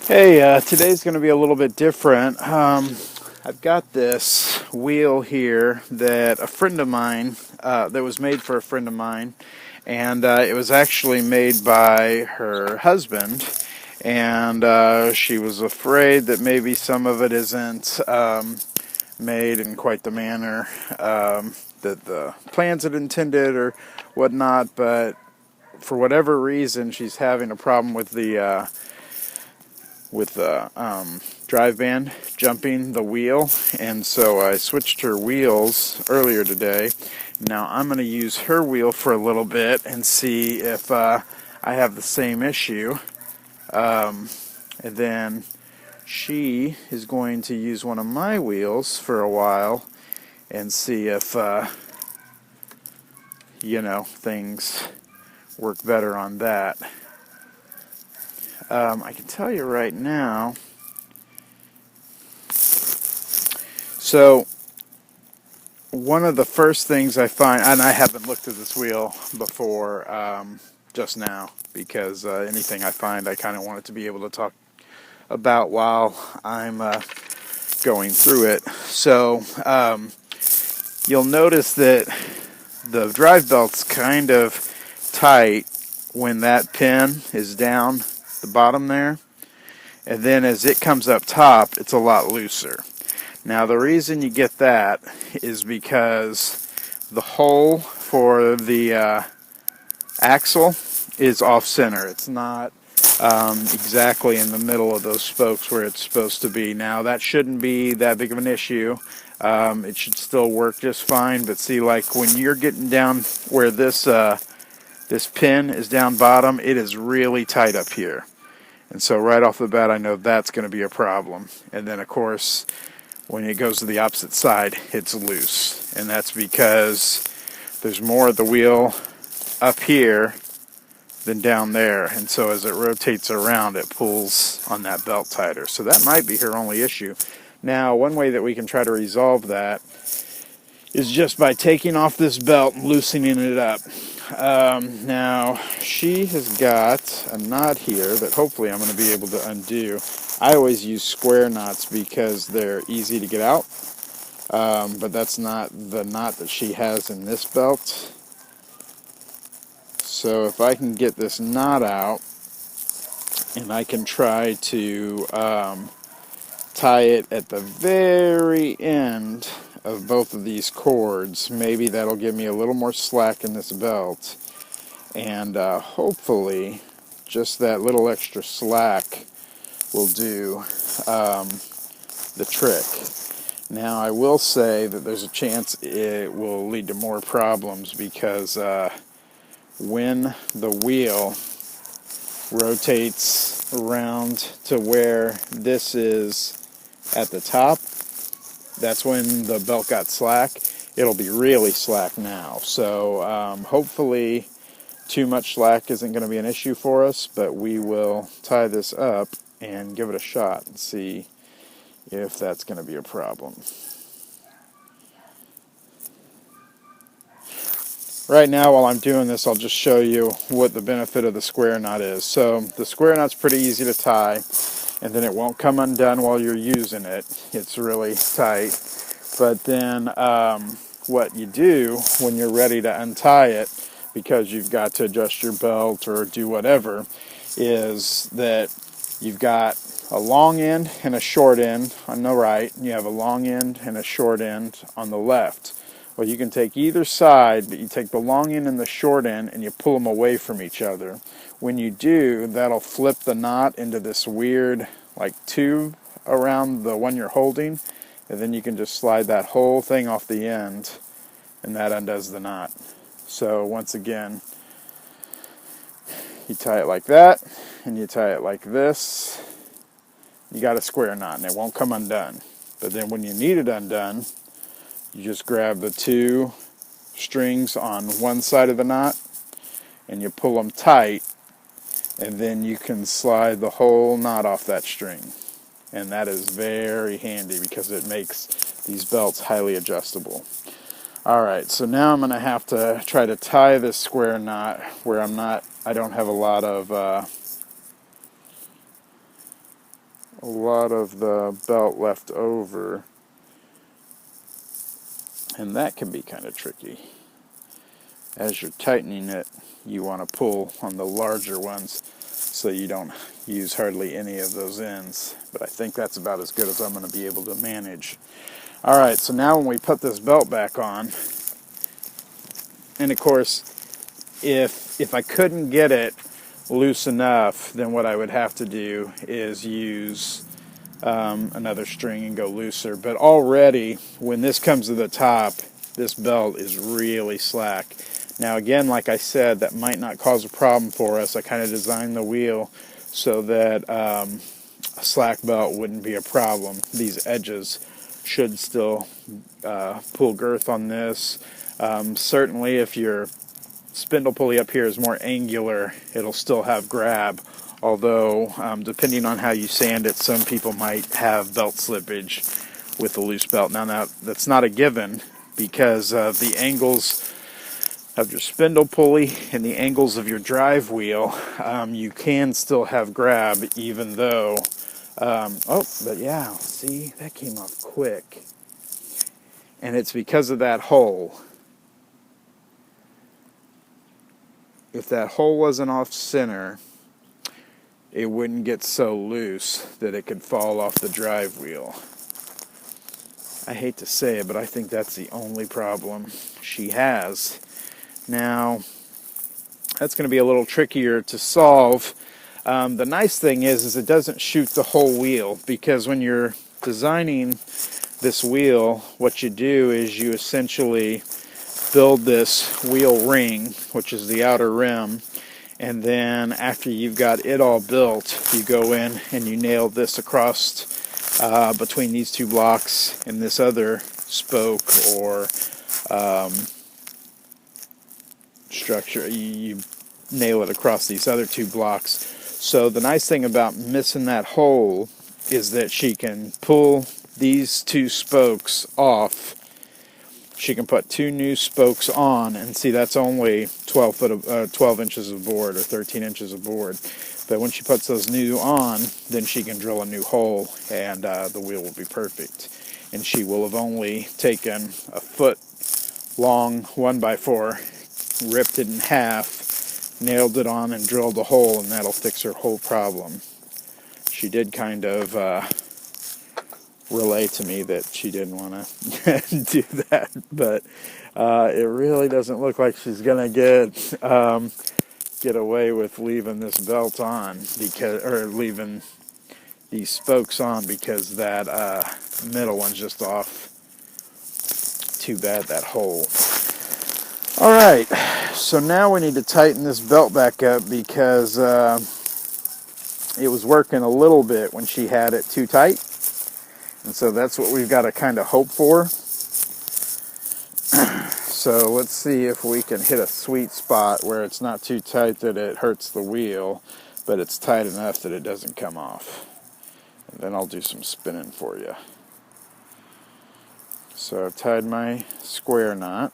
Hey, today's going to be a little bit different. I've got this wheel here that a friend of mine, that was made for a friend of mine, and it was actually made by her husband, and she was afraid that maybe some of it isn't made in quite the manner that the plans had intended or whatnot, but for whatever reason she's having a problem with the drive band jumping the wheel, and so I switched her wheels earlier today. Now I'm going to use her wheel for a little bit and see if I have the same issue, and then she is going to use one of my wheels for a while and see if things work better on that. I can tell you right now. So, one of the first things I find, and I haven't looked at this wheel before just now, because anything I find I kind of want it to be able to talk about while I'm going through it. So, you'll notice that the drive belt's kind of tight when that pin is down the bottom there, and then as it comes up top, it's a lot looser. Now the reason you get that is because the hole for the axle is off center. It's not exactly in the middle of those spokes where it's supposed to be. Now that shouldn't be that big of an issue. It should still work just fine, but see, like when you're getting down where this pin is down bottom, it is really tight up here. And so right off the bat, I know that's going to be a problem. And then, of course, when it goes to the opposite side, it's loose. And that's because there's more of the wheel up here than down there. And so as it rotates around, it pulls on that belt tighter. So that might be her only issue. Now, one way that we can try to resolve that is just by taking off this belt and loosening it up. Now, she has got a knot here that hopefully I'm going to be able to undo. I always use square knots because they're easy to get out, but that's not the knot that she has in this belt. So if I can get this knot out, and I can try to tie it at the very end of both of these cords, maybe that'll give me a little more slack in this belt, and hopefully just that little extra slack will do the trick. Now I will say that there's a chance it will lead to more problems, because when the wheel rotates around to where this is at the top, that's when the belt got slack. It'll be really slack now. So hopefully too much slack isn't going to be an issue for us, but we will tie this up and give it a shot and see if that's going to be a problem. Right now, while I'm doing this, I'll just show you what the benefit of the square knot is. So the square knot's pretty easy to tie, and then it won't come undone while you're using it. It's really tight. But then what you do when you're ready to untie it, because you've got to adjust your belt or do whatever, is that you've got a long end and a short end on the right, and you have a long end and a short end on the left. Well, you can take either side, but you take the long end and the short end and you pull them away from each other. When you do, that'll flip the knot into this weird like tube around the one you're holding, and then you can just slide that whole thing off the end, and that undoes the knot. So once again, you tie it like that, and you tie it like this. You got a square knot, and it won't come undone. But then when you need it undone, you just grab the two strings on one side of the knot, and you pull them tight, and then you can slide the whole knot off that string. And that is very handy because it makes these belts highly adjustable. Alright, so now I'm going to have to try to tie this square knot where I don't have a lot of a lot of the belt left over, and that can be kind of tricky. As you're tightening it, you want to pull on the larger ones so you don't use hardly any of those ends. But I think that's about as good as I'm going to be able to manage. Alright, so now when we put this belt back on, and of course, if I couldn't get it loose enough, then what I would have to do is use another string and go looser. But already, when this comes to the top, this belt is really slack. Now again, like I said, that might not cause a problem for us. I kind of designed the wheel so that a slack belt wouldn't be a problem. These edges should still pull girth on this. Certainly if your spindle pulley up here is more angular, it'll still have grab. Although, depending on how you sand it, some people might have belt slippage with the loose belt. Now that's not a given, because of the angles of your spindle pulley and the angles of your drive wheel, you can still have grab, even though, but yeah, see, that came off quick. And it's because of that hole. If that hole wasn't off center, it wouldn't get so loose that it could fall off the drive wheel. I hate to say it, but I think that's the only problem she has. Now, that's going to be a little trickier to solve. The nice thing is it doesn't shoot the whole wheel, because when you're designing this wheel, what you do is you essentially build this wheel ring, which is the outer rim, and then after you've got it all built, you go in and you nail this across between these two blocks and this other spoke or structure. You nail it across these other two blocks. So the nice thing about missing that hole is that she can pull these two spokes off. She can put two new spokes on, and see, that's only 12 inches of board or 13 inches of board. But when she puts those new on, then she can drill a new hole, and the wheel will be perfect. And she will have only taken a foot long 1x4, ripped it in half, nailed it on, and drilled a hole, and that'll fix her whole problem. She did kind of relay to me that she didn't want to do that, but it really doesn't look like she's gonna get away with leaving this belt on, or leaving these spokes on, because that middle one's just off. Too bad, that hole. Alright, so now we need to tighten this belt back up, because it was working a little bit when she had it too tight. And so that's what we've got to kind of hope for. So let's see if we can hit a sweet spot where it's not too tight that it hurts the wheel, but it's tight enough that it doesn't come off. And then I'll do some spinning for you. So I've tied my square knot.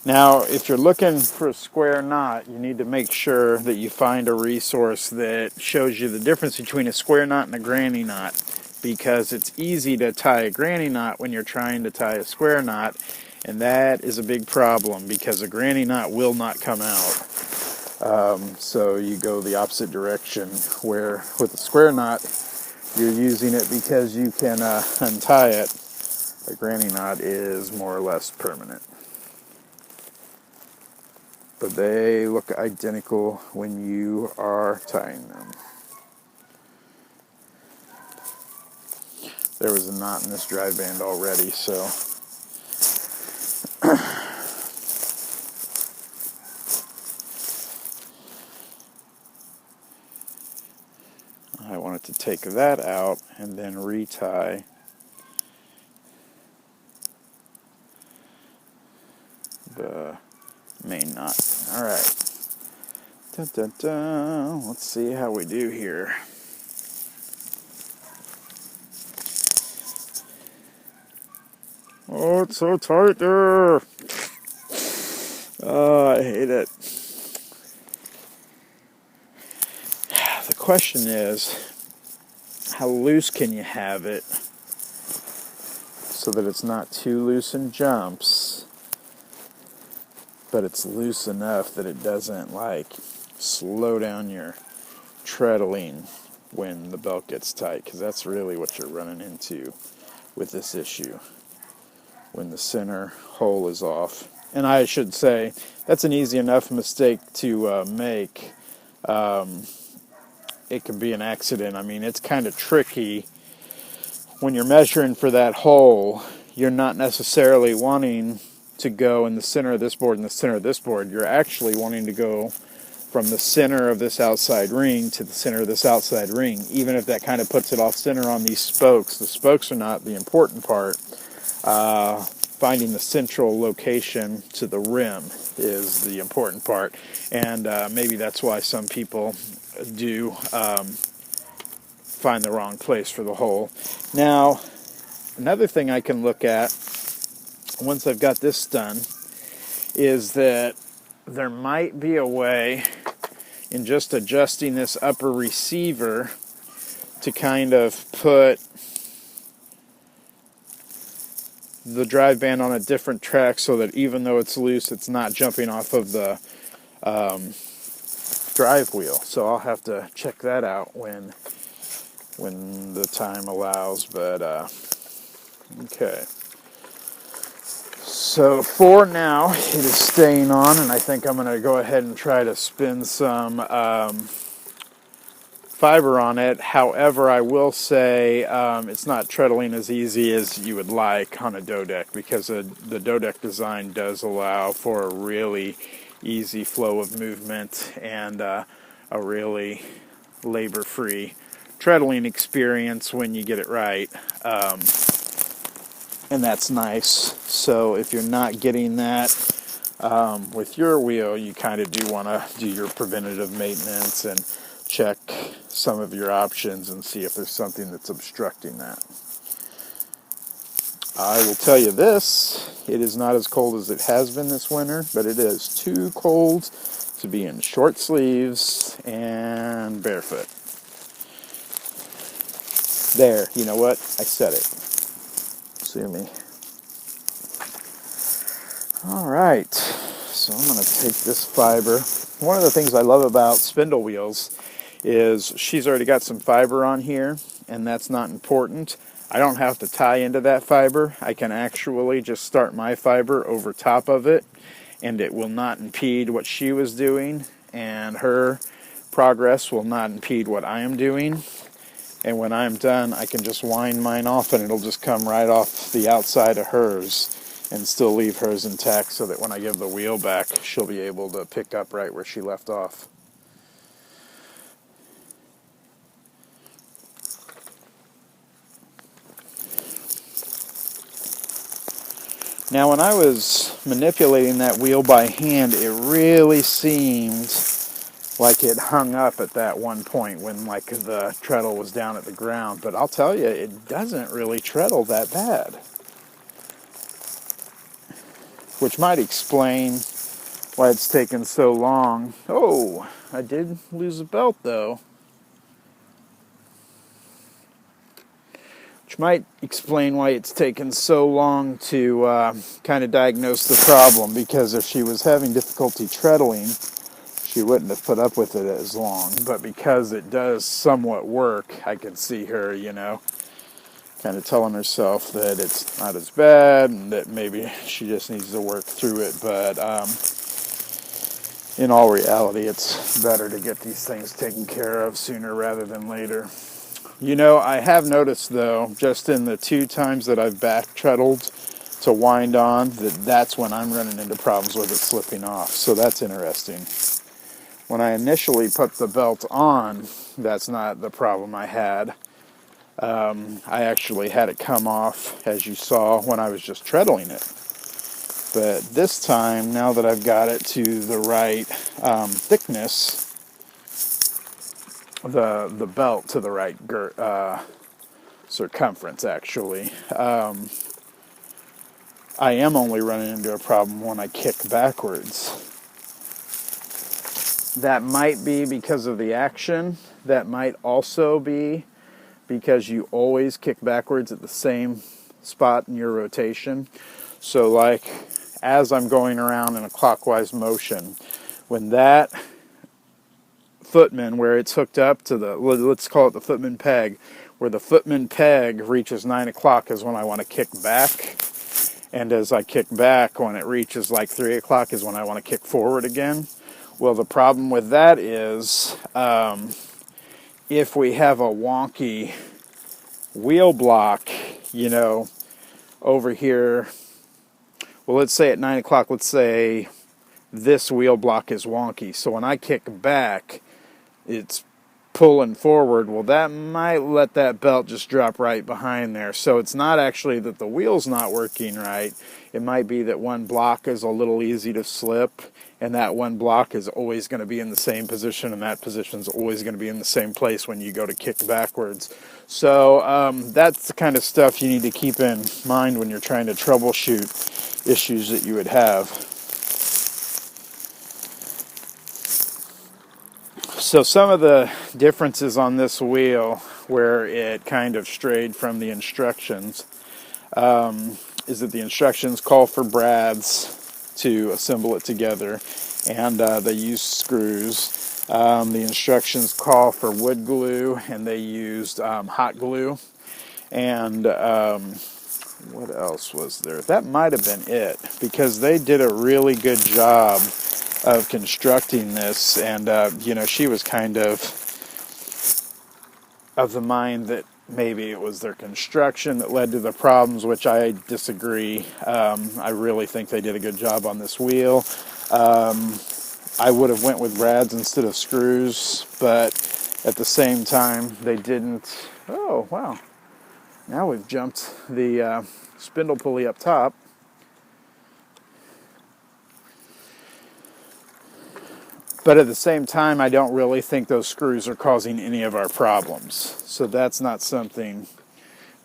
Now, if you're looking for a square knot, you need to make sure that you find a resource that shows you the difference between a square knot and a granny knot, because it's easy to tie a granny knot when you're trying to tie a square knot, and that is a big problem, because a granny knot will not come out. So you go the opposite direction, where with a square knot, you're using it because you can untie it. A granny knot is more or less permanent. But they look identical when you are tying them. There was a knot in this drive band already, so I wanted to take that out and then retie the main knot. Alright. Let's see how we do here. Oh, it's so tight there. Oh, I hate it. The question is, how loose can you have it so that it's not too loose in jumps, but it's loose enough that it doesn't like slow down your treadling when the belt gets tight, because that's really what you're running into with this issue when the center hole is off. And I should say that's an easy enough mistake to make. It can be an accident. I mean, it's kind of tricky when you're measuring for that hole. You're not necessarily wanting to go in the center of this board and the center of this board. You're actually wanting to go from the center of this outside ring to the center of this outside ring, even if that kind of puts it off center on these spokes. The spokes are not the important part. Finding the central location to the rim is the important part, and maybe that's why some people do find the wrong place for the hole. Now, another thing I can look at once I've got this done is that there might be a way in just adjusting this upper receiver to kind of put the drive band on a different track so that even though it's loose, it's not jumping off of the drive wheel. So I'll have to check that out when the time allows. But okay. So for now, it is staying on, and I think I'm going to go ahead and try to spin some fiber on it. However, I will say it's not treadling as easy as you would like on a dodeck, because the dodeck design does allow for a really easy flow of movement and a really labor-free treadling experience when you get it right. And that's nice. So if you're not getting that with your wheel, you kind of do want to do your preventative maintenance and check some of your options and see if there's something that's obstructing that. I will tell you this, it is not as cold as it has been this winter, but it is too cold to be in short sleeves and barefoot. There, you know what? I said it. Sue me. All right, so I'm going to take this fiber. One of the things I love about spindle wheels is she's already got some fiber on here, and that's not important. I don't have to tie into that fiber. I can actually just start my fiber over top of it, and it will not impede what she was doing, and her progress will not impede what I am doing. And when I'm done, I can just wind mine off, and it'll just come right off the outside of hers and still leave hers intact, so that when I give the wheel back, she'll be able to pick up right where she left off. Now, when I was manipulating that wheel by hand, it really seemed like it hung up at that one point when like the treadle was down at the ground. But I'll tell you, it doesn't really treadle that bad, which might explain why it's taken so long. Oh, I did lose a belt though. Which might explain why it's taken so long to kind of diagnose the problem, because if she was having difficulty treadling, she wouldn't have put up with it as long. But because it does somewhat work, I can see her, kind of telling herself that it's not as bad and that maybe she just needs to work through it. But in all reality, it's better to get these things taken care of sooner rather than later. I have noticed, though, just in the 2 times that I've back treadled to wind on, that's when I'm running into problems with it slipping off. So that's interesting. When I initially put the belt on, that's not the problem I had. I actually had it come off, as you saw, when I was just treadling it. But this time, now that I've got it to the right thickness, the belt to the right circumference, actually, I am only running into a problem when I kick backwards. That might be because of the action. That might also be because you always kick backwards at the same spot in your rotation. So like as I'm going around in a clockwise motion, when that footman, where it's hooked up to the, let's call it the footman peg, where the footman peg reaches 9 o'clock is when I want to kick back. And as I kick back, when it reaches like 3 o'clock is when I want to kick forward again. Well, the problem with that is if we have a wonky wheel block, you know, over here, well, let's say at 9 o'clock, let's say this wheel block is wonky. So when I kick back, it's pulling forward. Well, that might let that belt just drop right behind there. So it's not actually that the wheel's not working right. It might be that one block is a little easy to slip, and that one block is always going to be in the same position, and that position is always going to be in the same place when you go to kick backwards. So that's the kind of stuff you need to keep in mind when you're trying to troubleshoot issues that you would have. So some of the differences on this wheel where it kind of strayed from the instructions is that the instructions call for brads to assemble it together, and they use screws. The instructions call for wood glue, and they used hot glue. And what else was there? That might have been it, because they did a really good job of constructing this, and you know, she was kind of the mind that maybe it was their construction that led to the problems, which I disagree. I really think they did a good job on this wheel. I would have went with brads instead of screws, but at the same time, they didn't. Oh, wow. Now we've jumped the spindle pulley up top. But at the same time, I don't really think those screws are causing any of our problems. So that's not something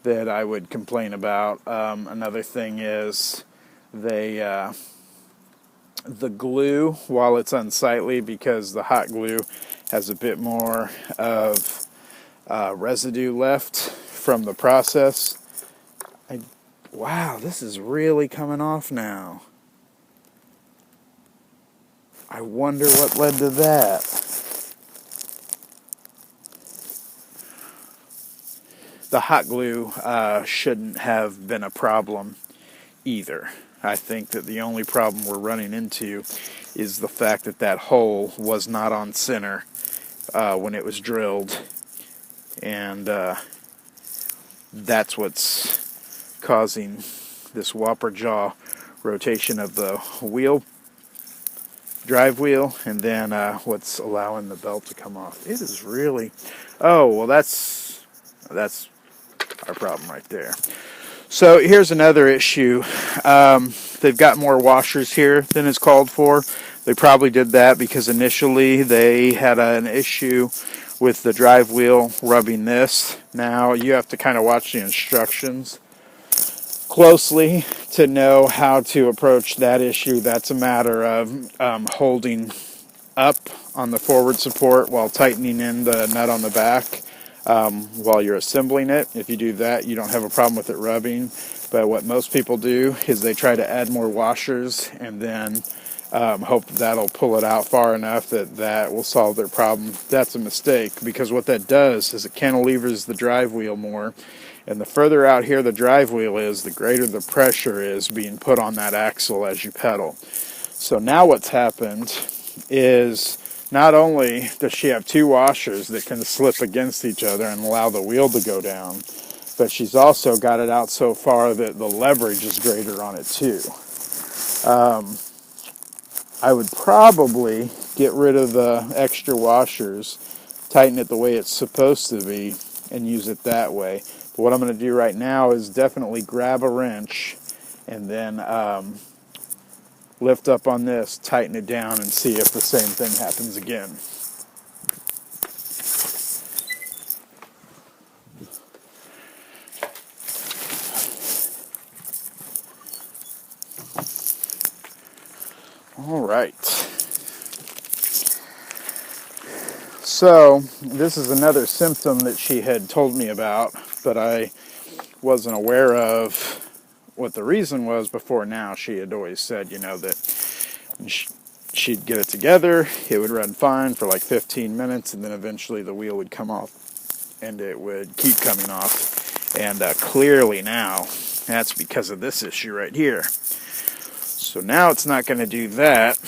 that I would complain about. Another thing is the glue, while it's unsightly because the hot glue has a bit more of residue left from the process. Wow, this is really coming off now. I wonder what led to that. The hot glue shouldn't have been a problem either. I think that the only problem we're running into is the fact that that hole was not on center when it was drilled. And that's what's causing this whopper jaw rotation of the wheel, drive wheel, and then what's allowing the belt to come off. It is really, oh, well, that's our problem right there. So here's another issue. They've got more washers here than is called for. They probably did that because initially they had an issue with the drive wheel rubbing this. Now you have to kind of watch the instructions closely to know how to approach that issue. That's a matter of holding up on the forward support while tightening in the nut on the back while you're assembling it. If you do that, you don't have a problem with it rubbing. But what most people do is they try to add more washers and then hope that'll pull it out far enough that that will solve their problem. That's a mistake, because what that does is it cantilevers the drive wheel more. And the further out here the drive wheel is, the greater the pressure is being put on that axle as you pedal. So now what's happened is not only does she have two washers that can slip against each other and allow the wheel to go down, but she's also got it out so far that the leverage is greater on it too. I would probably get rid of the extra washers, tighten it the way it's supposed to be, and use it that way. But what I'm going to do right now is definitely grab a wrench and then lift up on this, tighten it down, and see if the same thing happens again. All right. So this is another symptom that she had told me about, but I wasn't aware of what the reason was before now. She had always said, you know, that she'd get it together, it would run fine for like 15 minutes, and then eventually the wheel would come off, and it would keep coming off. And clearly now, that's because of this issue right here. So now it's not going to do that,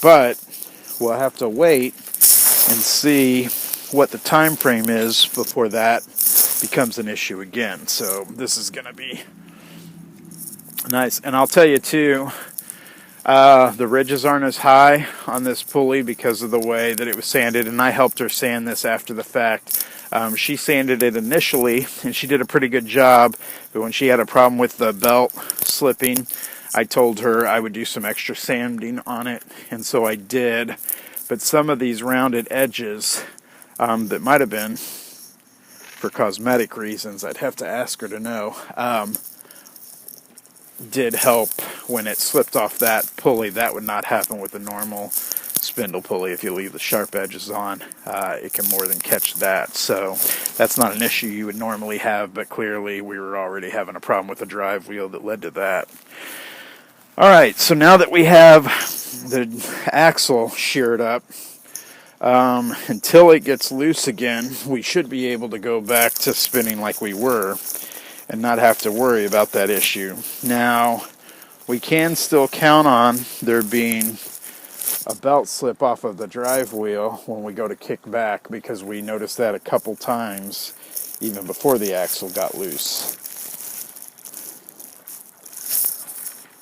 but we'll have to wait and see what the time frame is before that becomes an issue again. So this is going to be nice. And I'll tell you too, the ridges aren't as high on this pulley because of the way that it was sanded, and I helped her sand this after the fact. She sanded it initially, and she did a pretty good job, but when she had a problem with the belt slipping, I told her I would do some extra sanding on it, and so I did. But some of these rounded edges that might have been for cosmetic reasons, I'd have to ask her to know, did help when it slipped off that pulley. That would not happen with a normal spindle pulley. If you leave the sharp edges on, it can more than catch that. So that's not an issue you would normally have, but clearly we were already having a problem with the drive wheel that led to that. Alright, so now that we have the axle sheared up, until it gets loose again, we should be able to go back to spinning like we were and not have to worry about that issue. Now, we can still count on there being a belt slip off of the drive wheel when we go to kick back, because we noticed that a couple times even before the axle got loose.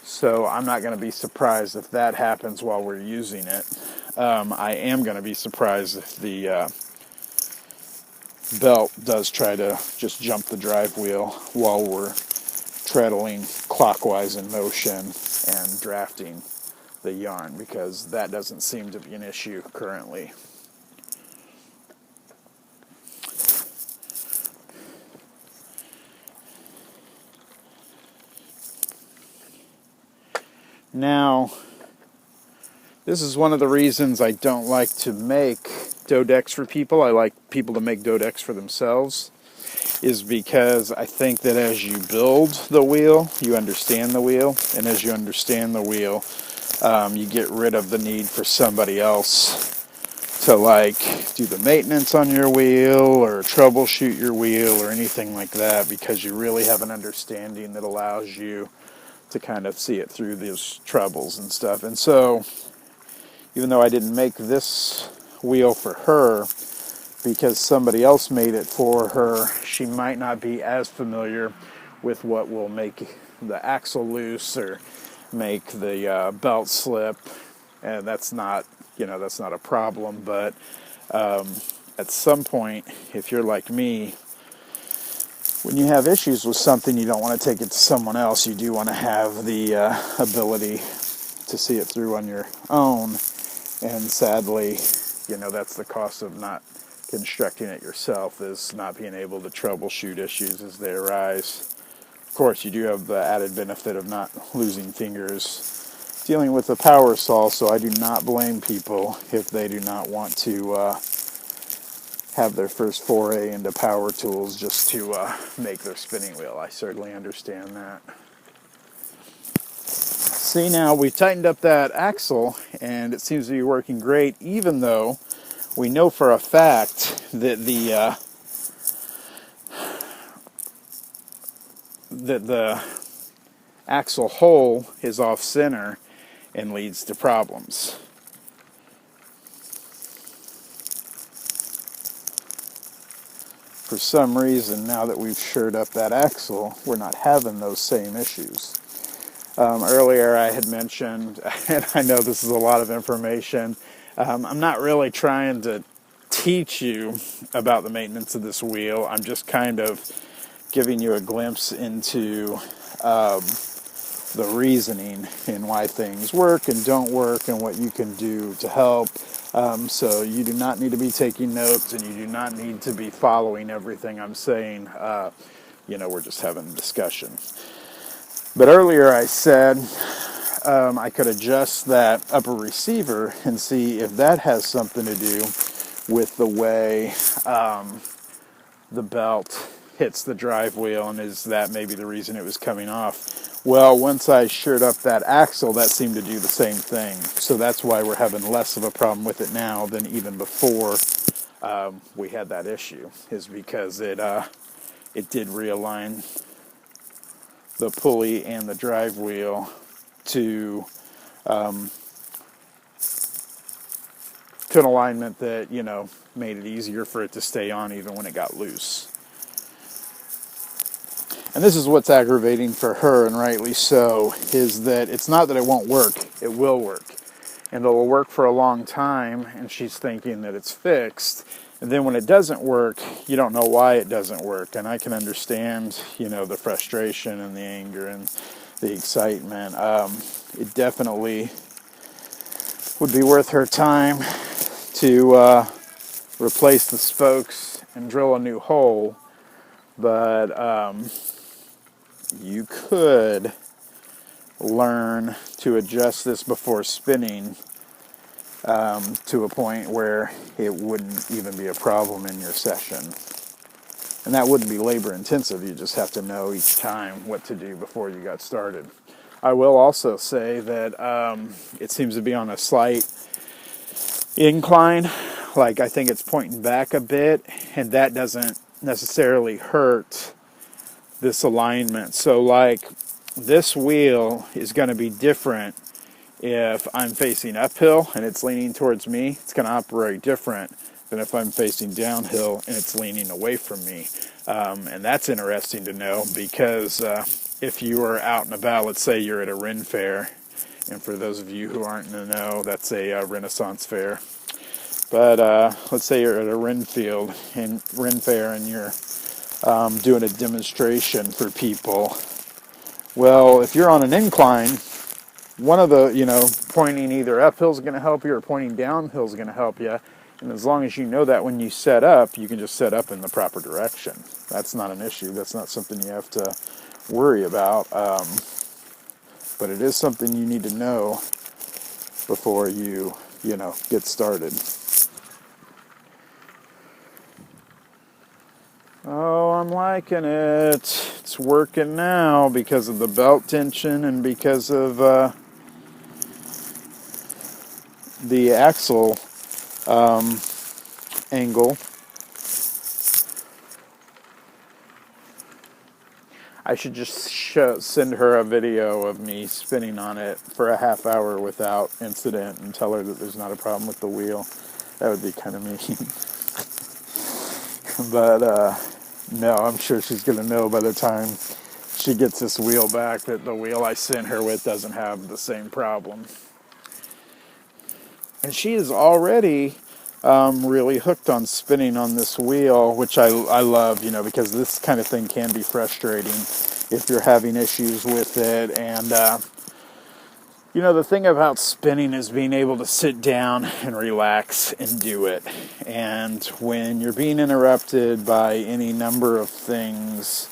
So I'm not going to be surprised if that happens while we're using it. I am going to be surprised if the belt does try to just jump the drive wheel while we're treadling clockwise in motion and drafting the yarn, because that doesn't seem to be an issue currently. Now, this is one of the reasons I don't like to make dough decks for people. I like people to make dough decks for themselves, is because I think that as you build the wheel, you understand the wheel, and as you understand the wheel, you get rid of the need for somebody else to like do the maintenance on your wheel or troubleshoot your wheel or anything like that, because you really have an understanding that allows you to kind of see it through those troubles and stuff. And so, even though I didn't make this wheel for her, because somebody else made it for her, she might not be as familiar with what will make the axle loose or make the belt slip, and that's not a problem. But at some point, if you're like me, when you have issues with something, you don't want to take it to someone else. You do want to have the ability to see it through on your own. And sadly, that's the cost of not constructing it yourself, is not being able to troubleshoot issues as they arise. Of course, you do have the added benefit of not losing fingers dealing with a power saw, so I do not blame people if they do not want to have their first foray into power tools just to make their spinning wheel. I certainly understand that. See, now we've tightened up that axle and it seems to be working great, even though we know for a fact that the axle hole is off center and leads to problems. For some reason, now that we've shored up that axle, we're not having those same issues. Earlier I had mentioned, and I know this is a lot of information, I'm not really trying to teach you about the maintenance of this wheel. I'm just kind of giving you a glimpse into the reasoning and why things work and don't work and what you can do to help. So you do not need to be taking notes, and you do not need to be following everything I'm saying. We're just having a discussion. But earlier I said I could adjust that upper receiver and see if that has something to do with the way the belt hits the drive wheel, and is that maybe the reason it was coming off. Well, once I shored up that axle, that seemed to do the same thing. So that's why we're having less of a problem with it now than even before we had that issue, is because it did realign the pulley and the drive wheel to an alignment that, made it easier for it to stay on even when it got loose. And this is what's aggravating for her, and rightly so, is that it's not that it won't work, it will work. And it will work for a long time, and she's thinking that it's fixed. And then when it doesn't work, you don't know why it doesn't work. And I can understand, the frustration and the anger and the excitement. It definitely would be worth her time to replace the spokes and drill a new hole. But you could learn to adjust this before spinning to a point where it wouldn't even be a problem in your session. And that wouldn't be labor intensive. You just have to know each time what to do before you got started. I will also say that it seems to be on a slight incline. Like, I think it's pointing back a bit, and that doesn't necessarily hurt this alignment. So like, this wheel is going to be different if I'm facing uphill and it's leaning towards me. It's going to operate different than if I'm facing downhill and it's leaning away from me. And that's interesting to know, because if you are out and about, let's say you're at a Ren fair, and for those of you who aren't in the know, that's a Renaissance fair. But let's say you're at a Ren fair and you're doing a demonstration for people. Well, if you're on an incline, one of the, pointing either uphill is going to help you or pointing downhill is going to help you. And as long as you know that when you set up, you can just set up in the proper direction. That's not an issue. That's not something you have to worry about. But it is something you need to know before you, get started. Oh, I'm liking it. It's working now because of the belt tension and because of the axle angle. I should just send her a video of me spinning on it for a half hour without incident and tell her that there's not a problem with the wheel. That would be kind of mean. But no, I'm sure she's going to know by the time she gets this wheel back that the wheel I sent her with doesn't have the same problem. And she is already really hooked on spinning on this wheel, which I love, because this kind of thing can be frustrating if you're having issues with it. And, the thing about spinning is being able to sit down and relax and do it. And when you're being interrupted by any number of things,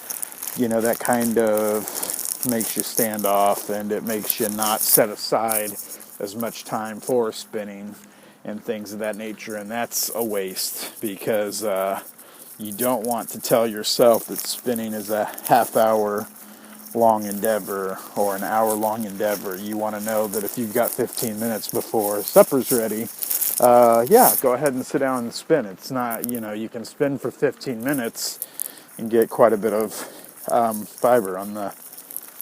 that kind of makes you stand off, and it makes you not set aside as much time for spinning and things of that nature. And that's a waste, because you don't want to tell yourself that spinning is a half-hour long endeavor or an hour-long endeavor. You want to know that if you've got 15 minutes before supper's ready, go ahead and sit down and spin. It's not, you can spin for 15 minutes and get quite a bit of fiber on the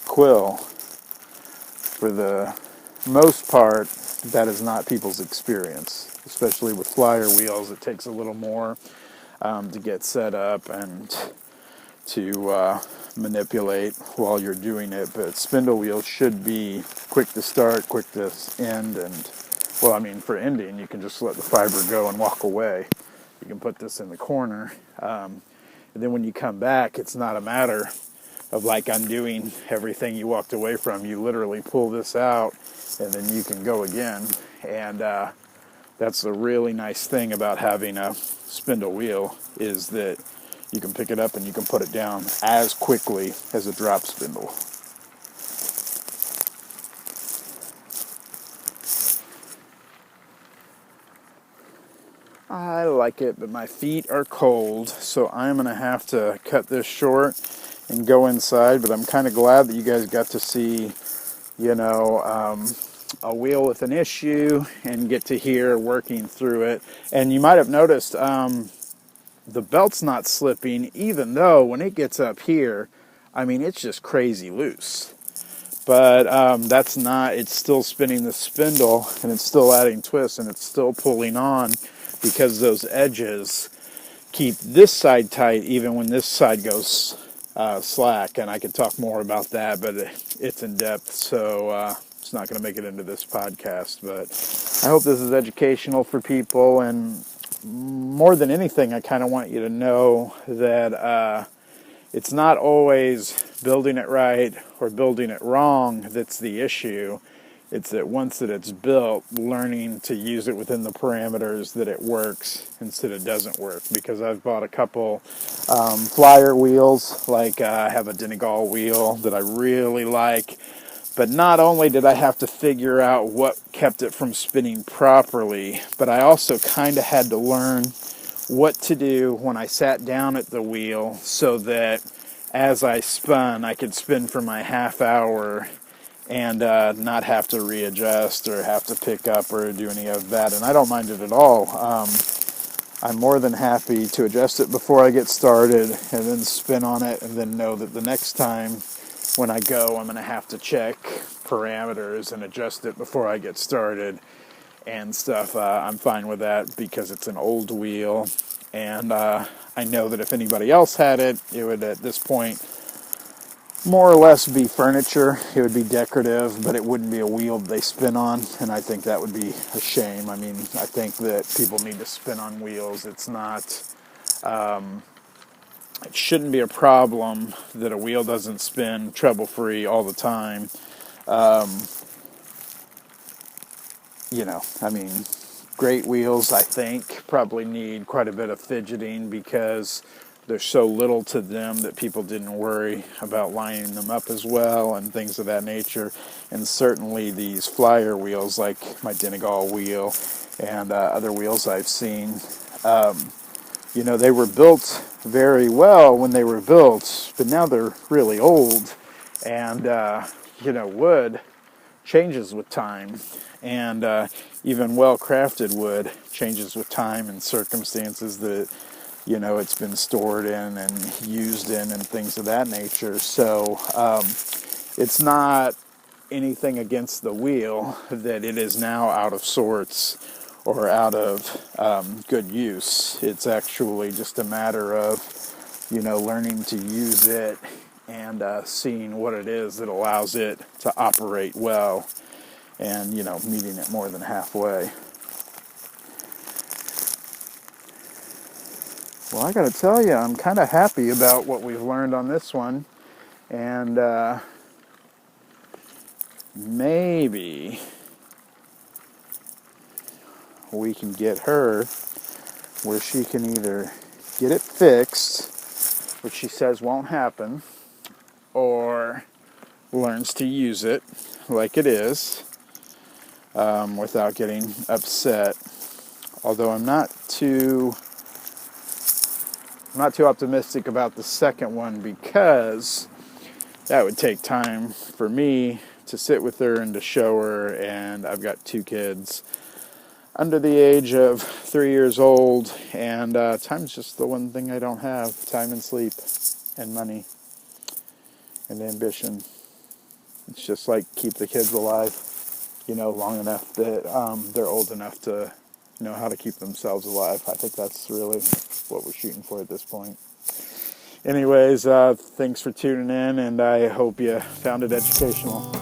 quill. For the most part, that is not people's experience, especially with flyer wheels. It takes a little more to get set up and to manipulate while you're doing it. But spindle wheels should be quick to start, quick to end, and for ending, you can just let the fiber go and walk away. You can put this in the corner, and then when you come back, it's not a matter of like undoing everything you walked away from. You literally pull this out, and then you can go again. And that's a really nice thing about having a spindle wheel, is that you can pick it up and you can put it down as quickly as a drop spindle. I like it, but my feet are cold, so I'm going to have to cut this short and go inside. But I'm kind of glad that you guys got to see, a wheel with an issue and get to hear working through it. And you might have noticed the belt's not slipping, even though when it gets up here, I mean, it's just crazy loose. But that's not, it's still spinning the spindle, and it's still adding twists, and it's still pulling on, because those edges keep this side tight even when this side goes slack. And I could talk more about that, but it's in depth, so it's not going to make it into this podcast. But I hope this is educational for people, and more than anything, I kind of want you to know that it's not always building it right or building it wrong that's the issue. It's that once that it's built, learning to use it within the parameters that it works instead of doesn't work. Because I've bought a couple flyer wheels, like I have a Donegal wheel that I really like. But not only did I have to figure out what kept it from spinning properly, but I also kind of had to learn what to do when I sat down at the wheel so that as I spun, I could spin for my half hour and not have to readjust or have to pick up or do any of that. And I don't mind it at all. I'm more than happy to adjust it before I get started and then spin on it, and then know that the next time when I go, I'm going to have to check parameters and adjust it before I get started and stuff. I'm fine with that because it's an old wheel, and I know that if anybody else had it, it would at this point more or less be furniture. It would be decorative, but it wouldn't be a wheel they spin on, and I think that would be a shame. I mean, I think that people need to spin on wheels. It's not, it shouldn't be a problem that a wheel doesn't spin trouble-free all the time. I mean, great wheels, I think, probably need quite a bit of fidgeting because there's so little to them that people didn't worry about lining them up as well and things of that nature. And certainly these flyer wheels, like my Donegal wheel and other wheels I've seen, they were built very well when they were built, but now they're really old. And, wood changes with time. And even well-crafted wood changes with time and circumstances that it's been stored in and used in and things of that nature. So it's not anything against the wheel that it is now out of sorts or out of good use. It's actually just a matter of, learning to use it and seeing what it is that allows it to operate well and, meeting it more than halfway. Well, I got to tell you, I'm kind of happy about what we've learned on this one, and maybe we can get her where she can either get it fixed, which she says won't happen, or learns to use it like it is without getting upset. Although I'm not too optimistic about the second one, because that would take time for me to sit with her and to show her, and I've got 2 kids under the age of 3 years old, and time's just the one thing I don't have. Time and sleep and money and ambition. It's just like keep the kids alive, long enough that they're old enough to know how to keep themselves alive. I think that's really what we're shooting for at this point. Anyways, thanks for tuning in, and I hope you found it educational.